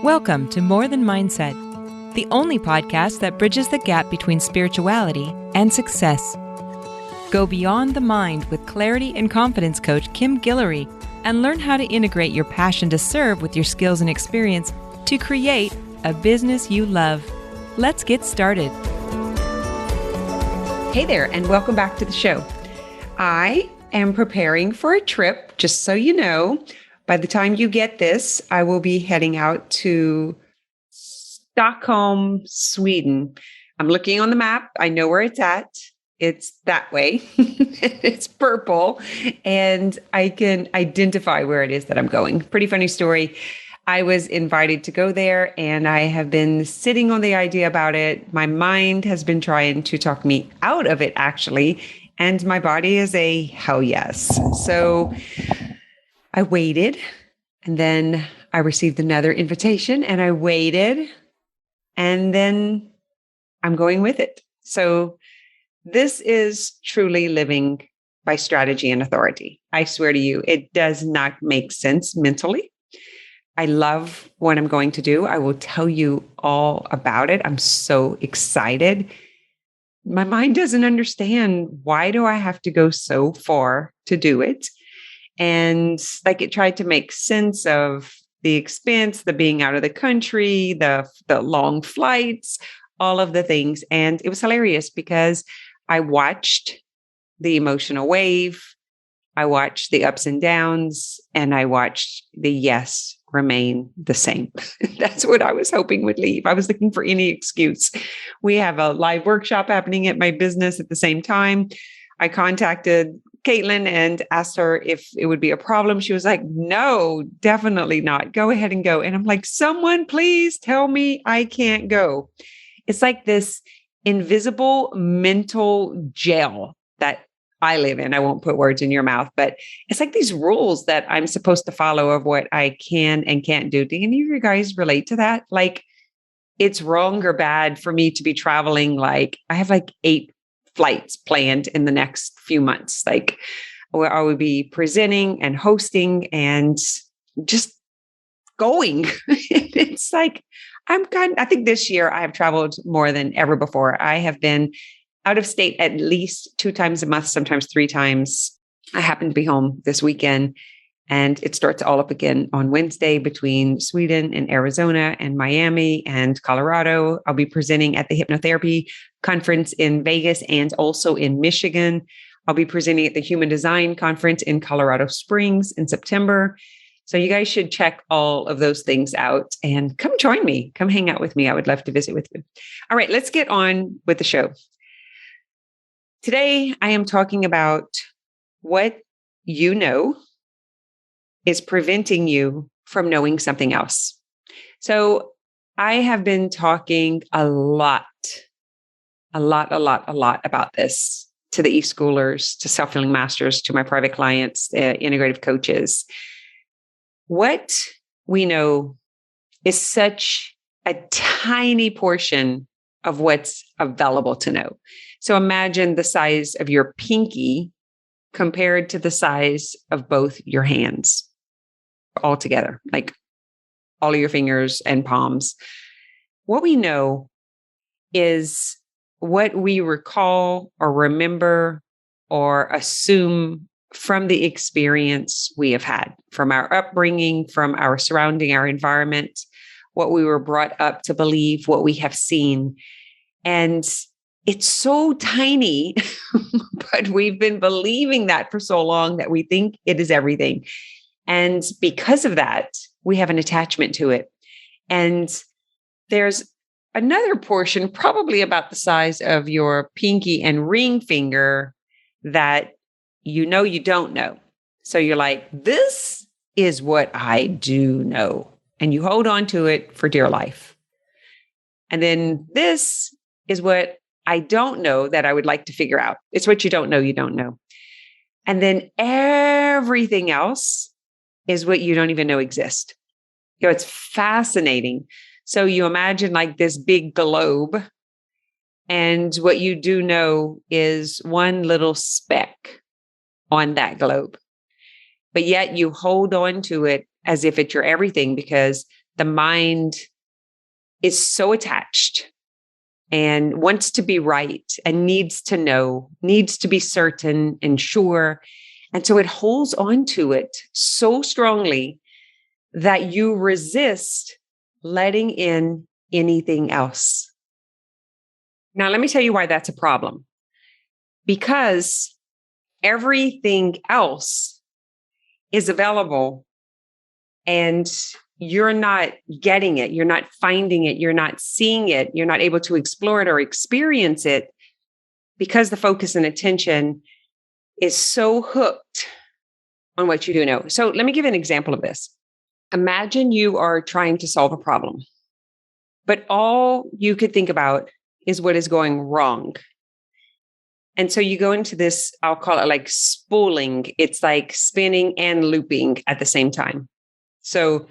Welcome to More Than Mindset, the only podcast that bridges the gap between spirituality and success. Go beyond the mind with clarity and confidence coach Kim Guillory and learn how to integrate your passion to serve with your skills and experience to create a business you love. Let's get started. Hey there, and welcome back to the show. I am preparing for a trip, just so you know. By the time you get this, I will be heading out to Stockholm, Sweden. I'm looking on the map. I know where it's at. It's that way. It's purple, and I can identify where it is that I'm going. Pretty funny story. I was invited to go there, and I have been sitting on the idea about it. My mind has been trying to talk me out of it, actually, and my body is a hell yes. So I waited, and then I received another invitation, and I waited, and then I'm going with it. So this is truly living by strategy and authority. I swear to you, it does not make sense mentally. I love what I'm going to do. I will tell you all about it. I'm so excited. My mind doesn't understand, why do I have to go so far to do it? And it tried to make sense of the expense, the being out of the country, the long flights, all of the things. And it was hilarious because I watched the emotional wave, I watched the ups and downs, and I watched the yes remain the same. That's what I was hoping would leave. I was looking for any excuse. We have a live workshop happening at my business at the same time. I contacted Caitlin and asked her if it would be a problem. She was like, no, definitely not. Go ahead and go. And I'm like, someone please tell me I can't go. It's like this invisible mental jail that I live in. I won't put words in your mouth, but it's like these rules that I'm supposed to follow of what I can and can't do. Do any of you guys relate to that? Like, it's wrong or bad for me to be traveling. I have 8 flights planned in the next few months. Where I will be presenting and hosting and just going. It's like, I think this year I have traveled more than ever before. I have been out of state at least 2 times a month, sometimes 3 times. I happen to be home this weekend, and it starts all up again on Wednesday between Sweden and Arizona and Miami and Colorado. I'll be presenting at the hypnotherapy conference in Vegas and also in Michigan. I'll be presenting at the Human Design Conference in Colorado Springs in September. So you guys should check all of those things out and come join me. Come hang out with me. I would love to visit with you. All right, let's get on with the show. Today, I am talking about what you know is preventing you from knowing something else. So I have been talking a lot about this to the e-schoolers, to self-healing masters, to my private clients, integrative coaches. What we know is such a tiny portion of what's available to know. So imagine the size of your pinky compared to the size of both your hands all together, like all of your fingers and palms. What we know is what we recall or remember or assume from the experience we have had, from our upbringing, from our surrounding, our environment, what we were brought up to believe, what we have seen. And it's so tiny, but we've been believing that for so long that we think it is everything. And because of that, we have an attachment to it. And there's another portion, probably about the size of your pinky and ring finger, that you don't know. So you're like, this is what I do know. And you hold on to it for dear life. And then this is what I don't know that I would like to figure out. It's what you don't know. And then everything else is what you don't even know exist. It's fascinating. So you imagine this big globe, and what you do know is one little speck on that globe. But yet you hold on to it as if it's your everything, because the mind is so attached and wants to be right and needs to know, needs to be certain and sure. And so it holds on to it so strongly that you resist letting in anything else. Now, let me tell you why that's a problem. Because everything else is available and you're not getting it. You're not finding it. You're not seeing it. You're not able to explore it or experience it because the focus and attention is so hooked on what you do know. So let me give you an example of this. Imagine you are trying to solve a problem, but all you could think about is what is going wrong. And so you go into this, I'll call it like spooling. It's like spinning and looping at the same time. So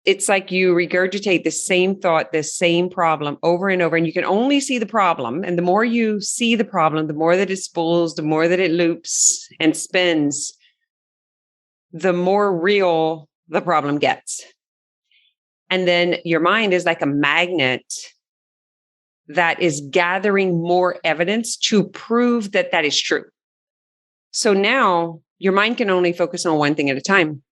it's like you regurgitate the same thought, the same problem over and over, and you can only see the problem. And the more you see the problem, the more that it spools, the more that it loops and spins, the more real the problem gets. And then your mind is like a magnet that is gathering more evidence to prove that that is true. So now your mind can only focus on one thing at a time.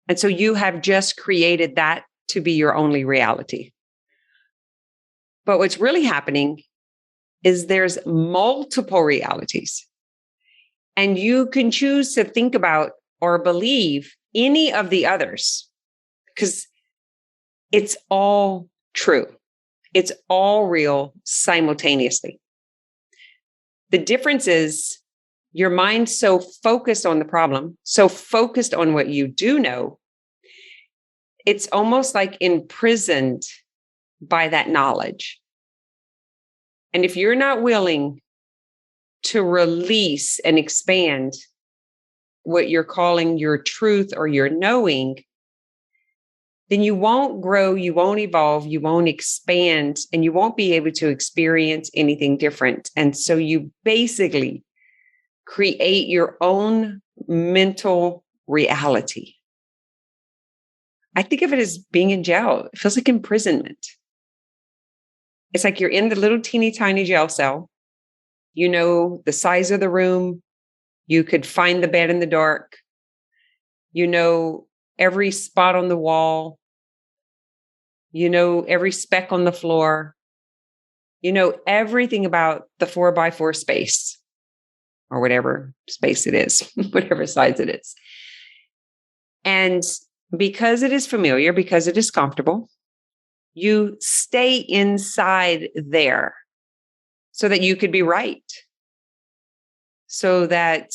And so you have just created that to be your only reality. But what's really happening is there's multiple realities. And you can choose to think about or believe any of the others because it's all true. It's all real simultaneously. The difference is your mind's so focused on the problem, so focused on what you do know, it's almost like imprisoned by that knowledge. And if you're not willing to release and expand what you're calling your truth or your knowing, then you won't grow, you won't evolve, you won't expand, and you won't be able to experience anything different. And so you basically create your own mental reality. I think of it as being in jail. It feels like imprisonment. It's like you're in the little teeny tiny jail cell. You know the size of the room. You could find the bed in the dark. You know every spot on the wall. You know every speck on the floor. You know everything about the 4x4 space or whatever space it is, whatever size it is. And because it is familiar, because it is comfortable, you stay inside there so that you could be right, so that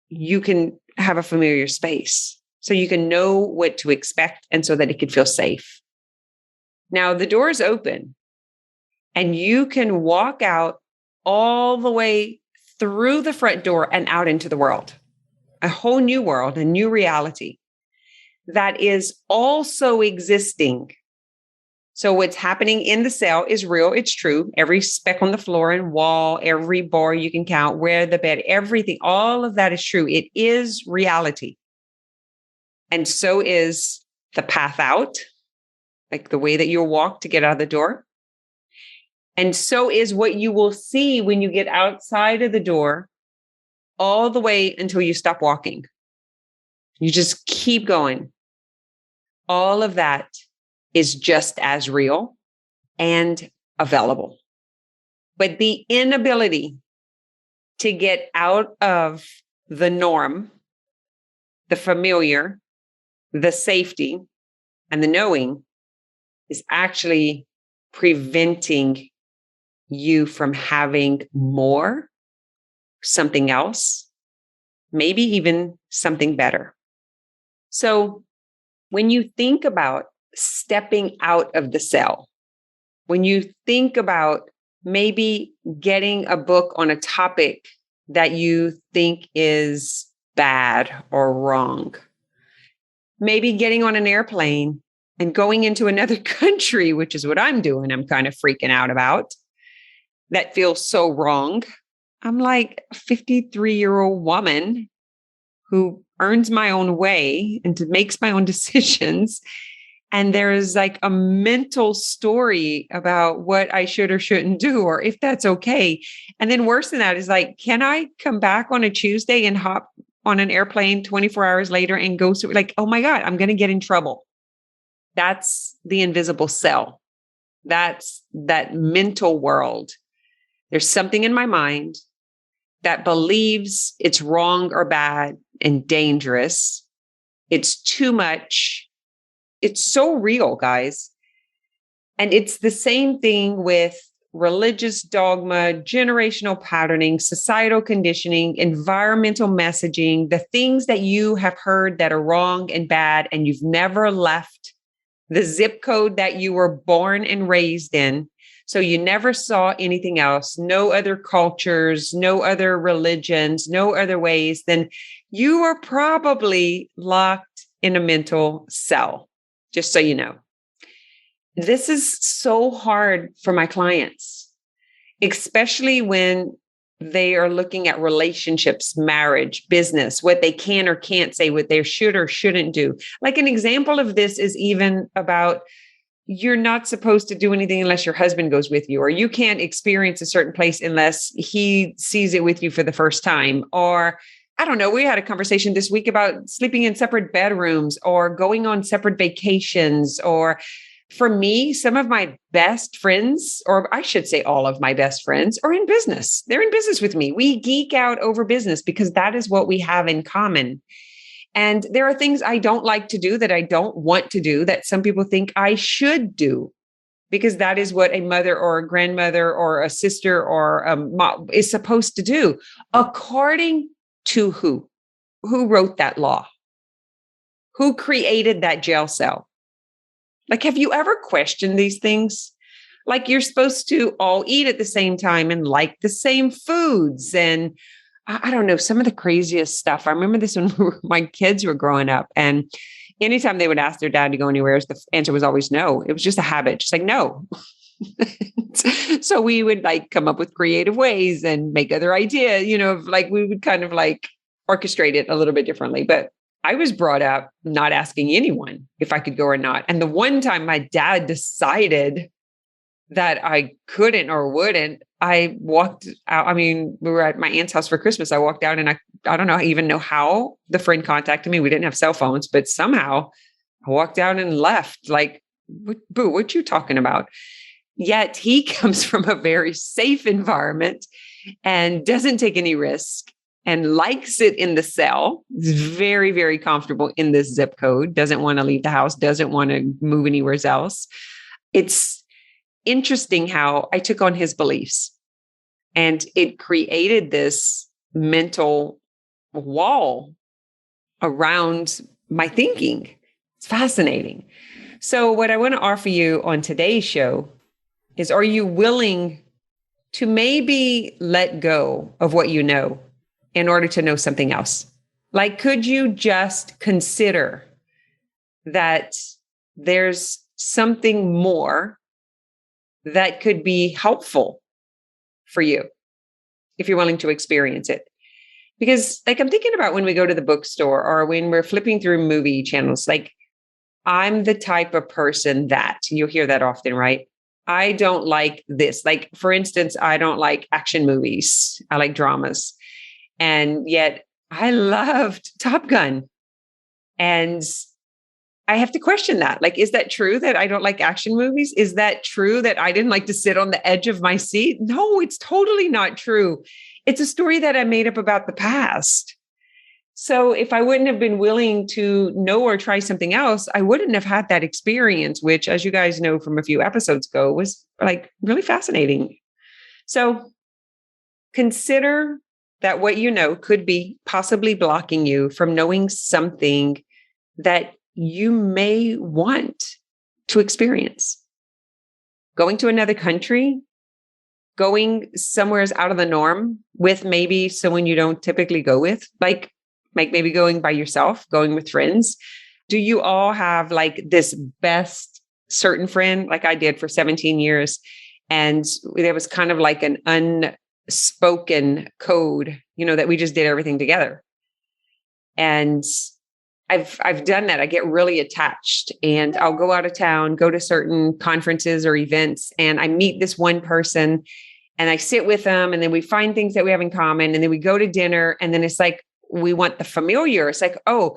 you can have a familiar space, so you can know what to expect, and so that it could feel safe. Now, the door is open, and you can walk out all the way through the front door and out into the world, a whole new world, a new reality that is also existing. So what's happening in the cell is real. It's true. Every speck on the floor and wall, every bar you can count, where the bed, everything, all of that is true. It is reality. And so is the path out, like the way that you'll walk to get out of the door. And so is what you will see when you get outside of the door, all the way until you stop walking. You just keep going. All of that is just as real and available. But the inability to get out of the norm, the familiar, the safety, and the knowing is actually preventing you from having more, something else, maybe even something better. So when you think about stepping out of the cell, when you think about maybe getting a book on a topic that you think is bad or wrong, maybe getting on an airplane and going into another country, which is what I'm doing, I'm kind of freaking out about, that feels so wrong. I'm like a 53-year-old woman who earns my own way and makes my own decisions. And there's like a mental story about what I should or shouldn't do, or if that's okay. And then worse than that is like, can I come back on a Tuesday and hop on an airplane 24 hours later and go through like, oh my God, I'm going to get in trouble. That's the invisible cell. That's that mental world. There's something in my mind that believes it's wrong or bad and dangerous. It's too much. It's so real, guys. And it's the same thing with religious dogma, generational patterning, societal conditioning, environmental messaging, the things that you have heard that are wrong and bad, and you've never left the zip code that you were born and raised in. So you never saw anything else, no other cultures, no other religions, no other ways, then you are probably locked in a mental cell. Just so you know, this is so hard for my clients, especially when they are looking at relationships, marriage, business, what they can or can't say, what they should or shouldn't do. Like an example of this is even about you're not supposed to do anything unless your husband goes with you, or you can't experience a certain place unless he sees it with you for the first time, or I don't know, we had a conversation this week about sleeping in separate bedrooms or going on separate vacations. Or for me, some of my best friends, or I should say all of my best friends, are in business. They're in business with me. We geek out over business because that is what we have in common. And there are things I don't like to do that I don't want to do that some people think I should do, because that is what a mother or a grandmother or a sister or a mom is supposed to do, according to who? Who wrote that law? Who created that jail cell? Like, have you ever questioned these things? Like you're supposed to all eat at the same time and like the same foods. And I don't know, some of the craziest stuff. I remember this when my kids were growing up, and anytime they would ask their dad to go anywhere, the answer was always no. It was just a habit. Just like, no. So we would like come up with creative ways and make other ideas, like we would kind of like orchestrate it a little bit differently. But I was brought up not asking anyone if I could go or not. And the one time my dad decided that I couldn't or wouldn't, I walked out. I mean, we were at my aunt's house for Christmas. I walked out and I don't know, even know how the friend contacted me. We didn't have cell phones, but somehow I walked out and left. Like, boo, what you talking about? Yet he comes from a very safe environment and doesn't take any risk and likes it in the cell. He's very, very comfortable in this zip code, doesn't want to leave the house, doesn't want to move anywhere else. It's interesting how I took on his beliefs and it created this mental wall around my thinking. It's fascinating. So what I want to offer you on today's show is, are you willing to maybe let go of what you know in order to know something else? Like, could you just consider that there's something more that could be helpful for you if you're willing to experience it? Because like, I'm thinking about when we go to the bookstore or when we're flipping through movie channels, like I'm the type of person that you'll hear that often, right? I don't like this. Like, for instance, I don't like action movies. I like dramas. And yet I loved Top Gun. And I have to question that. Like, is that true that I don't like action movies? Is that true that I didn't like to sit on the edge of my seat? No, it's totally not true. It's a story that I made up about the past. So if I wouldn't have been willing to know or try something else, I wouldn't have had that experience, which, as you guys know from a few episodes ago, was like really fascinating. So consider that what you know could be possibly blocking you from knowing something that you may want to experience. Going to another country, going somewhere out of the norm with maybe someone you don't typically go with, like maybe going by yourself, going with friends. Do you all have like this best certain friend, like I did for 17 years? And there was kind of like an unspoken code, that we just did everything together. And I've done that. I get really attached and I'll go out of town, go to certain conferences or events, and I meet this one person and I sit with them, and then we find things that we have in common, and then we go to dinner, and then it's like we want the familiar. It's like, oh,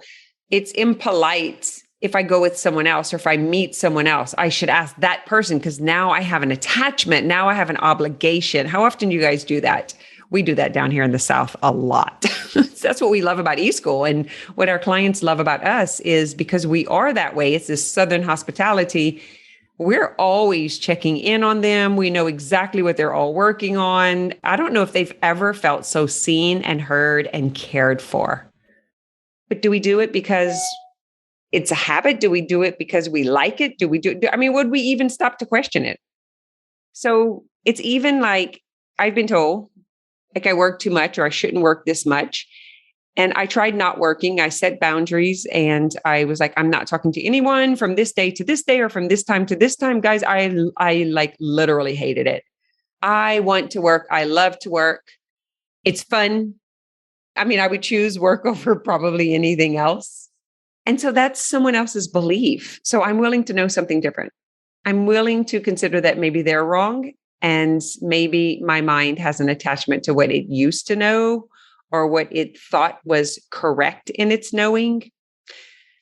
it's impolite if I go with someone else or if I meet someone else. I should ask that person because now I have an attachment. Now I have an obligation. How often do you guys do that? We do that down here in the South a lot. That's what we love about eSchool. And what our clients love about us is because we are that way. It's this Southern hospitality. We're always checking in on them. We know exactly what they're all working on. I don't know if they've ever felt so seen and heard and cared for. But do we do it because it's a habit? Do we do it because we like it? Would we even stop to question it? So it's even like I've been told, like I work too much or I shouldn't work this much. And I tried not working. I set boundaries and I was like, I'm not talking to anyone from this day to this day or from this time to this time. Guys, I like literally hated it. I want to work. I love to work. It's fun. I mean, I would choose work over probably anything else. And so that's someone else's belief. So I'm willing to know something different. I'm willing to consider that maybe they're wrong. And maybe my mind has an attachment to what it used to know or what it thought was correct in its knowing.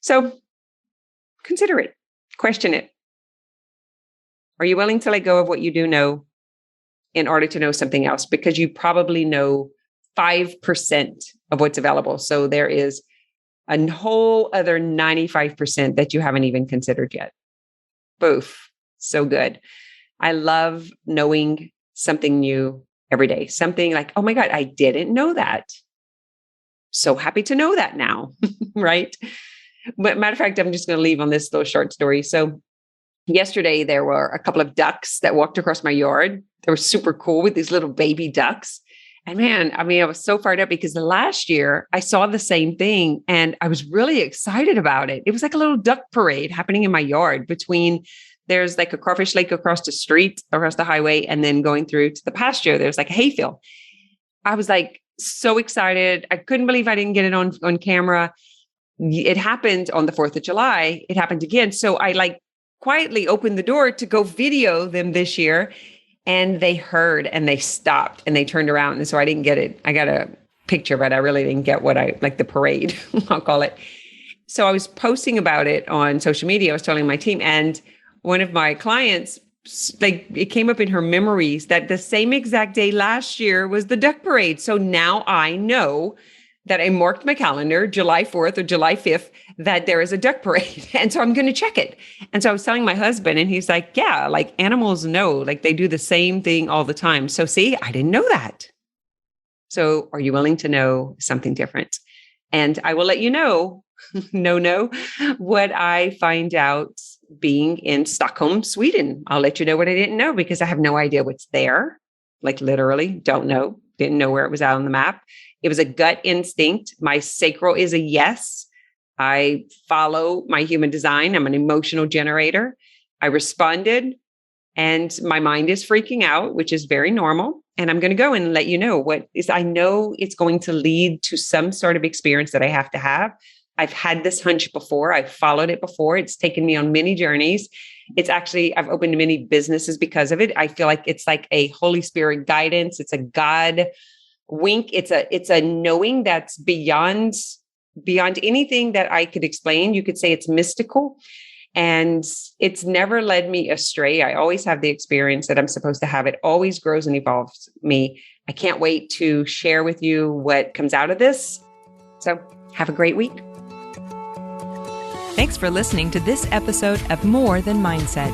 So consider it, question it. Are you willing to let go of what you do know in order to know something else? Because you probably know 5% of what's available. So there is a whole other 95% that you haven't even considered yet. Boof. So good. I love knowing something new every day. Something like, oh my God, I didn't know that. So happy to know that now, right? But matter of fact, I'm just going to leave on this little short story. So yesterday, there were a couple of ducks that walked across my yard. They were super cool with these little baby ducks. And man, I mean, I was so fired up because last year I saw the same thing and I was really excited about it. It was like a little duck parade happening in my yard there's like a crawfish lake across the street, across the highway, and then going through to the pasture, there's like a hayfield. I was like so excited. I couldn't believe I didn't get it on camera. It happened on the 4th of July. It happened again. So I like quietly opened the door to go video them this year. And they heard and they stopped and they turned around. And so I didn't get it. I got a picture, but I really didn't get like the parade, I'll call it. So I was posting about it on social media. I was telling my team, and one of my clients, like it came up in her memories that the same exact day last year was the duck parade. So now I know that I marked my calendar, July 4th or July 5th, that there is a duck parade. And so I'm going to check it. And so I was telling my husband and he's like, yeah, like animals know, like they do the same thing all the time. So see, I didn't know that. So are you willing to know something different? And I will let you know, what I find out being in Stockholm, Sweden. I'll let you know what I didn't know because I have no idea what's there. Like literally don't know, didn't know where it was out on the map. It was a gut instinct. My sacral is a yes. I follow my human design. I'm an emotional generator. I responded and my mind is freaking out, which is very normal. And I'm going to go and let you know what is, I know it's going to lead to some sort of experience that I have to have. I've had this hunch before. I've followed it before. It's taken me on many journeys. It's actually, I've opened many businesses because of it. I feel like it's like a Holy Spirit guidance. It's a God wink. It's a knowing that's beyond anything that I could explain. You could say it's mystical and it's never led me astray. I always have the experience that I'm supposed to have. It always grows and evolves me. I can't wait to share with you what comes out of this. So have a great week. Thanks for listening to this episode of More Than Mindset.